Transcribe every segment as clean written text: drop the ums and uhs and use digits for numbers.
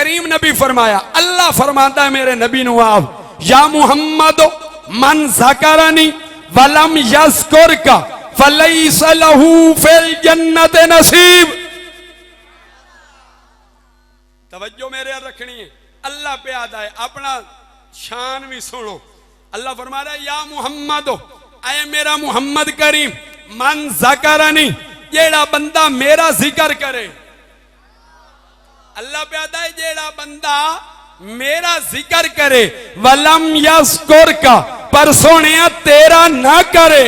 करीम नबी फरमाया, अल्लाह फरमाता है मेरे नबी नु आप, या मुहम्मद मन ज़करनी वलम यज़कुर का फलैस लहू फिल जन्नत नसीब। तवज्जो मेरे रखनी है, अल्लाह पे याद आए, अपना शान भी सुनो। अल्लाह फरमा रहा है, या मुहम्मद, आए मेरा मुहम्मद करीम, मन ज़करनी, जेड़ा बंदा मेरा जिक्र करे। अल्लाह पे याद आए, जेड़ा बंदा मेरा जिक्र करे, वलम यज़कुर का, पर सोनिया तेरा ना करे।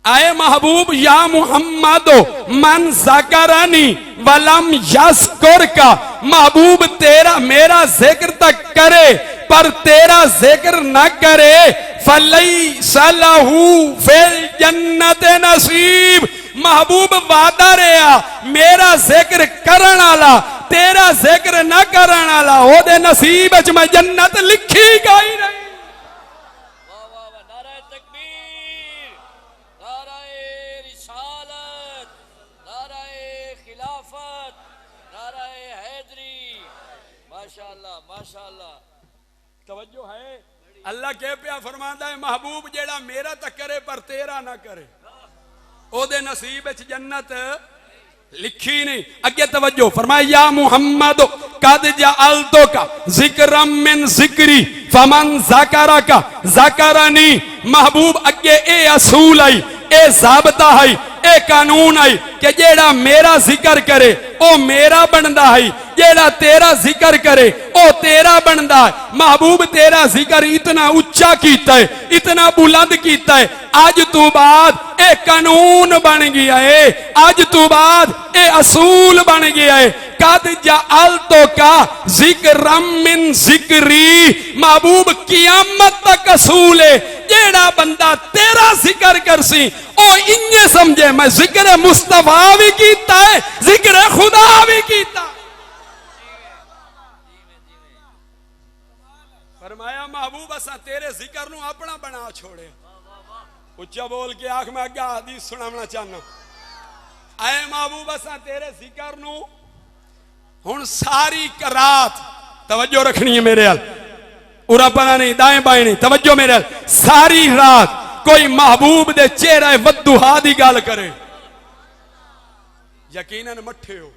आए महबूब, या मुहम्मद मन ज़करनी वलम यज़कुर का, महबूब तेरा मेरा जिक्र तक करे पर तेरा जिक्र न करे, फलैस लहू फिल जन्नत नसीब। महबूब वादा रहा, मेरा जिक्र करन वाला तेरा जिक्र न करन वाला ओदे नसीब च मैं जन्नत लिखी गई नहीं। माशाअल्लाह, तवज्जो है। अल्लाह के प्या फरमाता है, महबूब जेड़ा मेरा तक करे पर तेरा ना करे, ओदे नसीब च जन्नत लिखी नहीं। अगे तवज्जो फरमाया, या मुहम्मद कद जअल्तो का जिक्रम मिन जिक्री फमन ज़करा का ज़करनी। महबूब अगे ए असूल आई, ए ज़ाबता है, ए कानून आई कि जेड़ा मेरा जिक्र करे ओ मेरा बनदा है, जेड़ा तेरा जिक्र करे ओ तेरा बनदा है। महबूब तेरा जिक्र इतना उच्चा कीता है, इतना बुलंद कीता है, आज तो बाद ए कानून बन गया है, आज तो बाद ए असूल बन गया है। कद जअल्तो का जिक्रम मिन जिक्री, महबूब कियामत तक असूल है, जेड़ा बंदा तेरा जिक्र करसी ओ इन्ने समझे मैं जिक्र मुस्तफा भी कीता है, जिक्र खुदा भी कीता। फरमाया, महबूब असा तेरे जिक्र नु अपना बना छोड़े। उच्चा बोल के आंख में अगे हदीस सुनाना चाहना। आए महबूब असा तेरे जिक्र नु हुन सारी रात, तवज्जो रखनी है मेरे हाल, उरा पना नहीं, दाएं बाएं नहीं, तवज्जो मेरे हाल। सारी रात कोई महबूब दे चेहरे वद्दुहा दी गल करे, यकीनन मठे हो।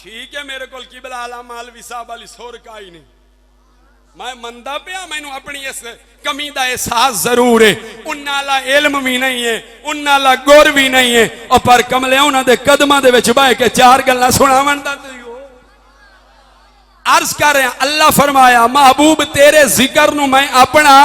ठीक है, मेरे को किबला आला मौलवी साहब वाली सोर का ही नहीं, मैं मंदा पिया, मैनू अपनी इस कमी का एहसास जरूर है। उन्नाला इल्म भी नहीं है, उन्नाला गुर भी नहीं है, और पर कमले उन्होंने कदमां दे विच बह के चार गल्लां सुनावन दा अर्ज कर रहे हैं। अल्लाह फरमाया, महबूब तेरे जिक्र नु मैं अपना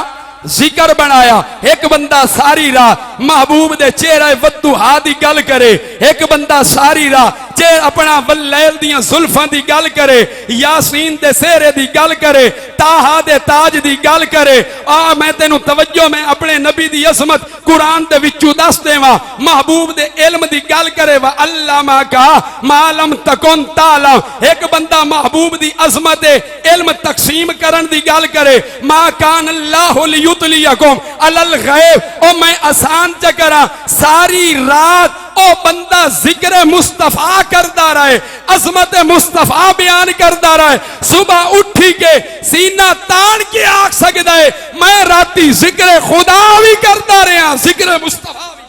जिक्र बनाया। एक बंदा सारी रात महबूब दे चेहरे वद्दुहा दी गल करे, एक बंदा सारी रात अपना वल्लैल दियां जुल्फां दी गल करे, यासीन दे सेहरे दी गल करे, ताहा दे ताज दी गल करे। आ मैं तेनू तवज्जो मैं अपने नबी दी असमत कुरान दे विचों दस देवां। महबूब दे इल्म दी गल करे, व अल्लामा का मालम तकुन ताला। एक बंदा महबूब दी अजमत इल्म तकसीम करन दी गल करे, मा कान अल्लाहु लियुतलियकुम अलल गैब। ओ मैं आसान च करा, सारी रात ओ बंदा जिक्र मुस्तफा करता रहे, अजमत मुस्तफा बयान करता रहे। सुबह उठी के सीना तान के आख सकता है, मैं राती जिक्र खुदा भी करता रहा, जिक्र मुस्तफा भी।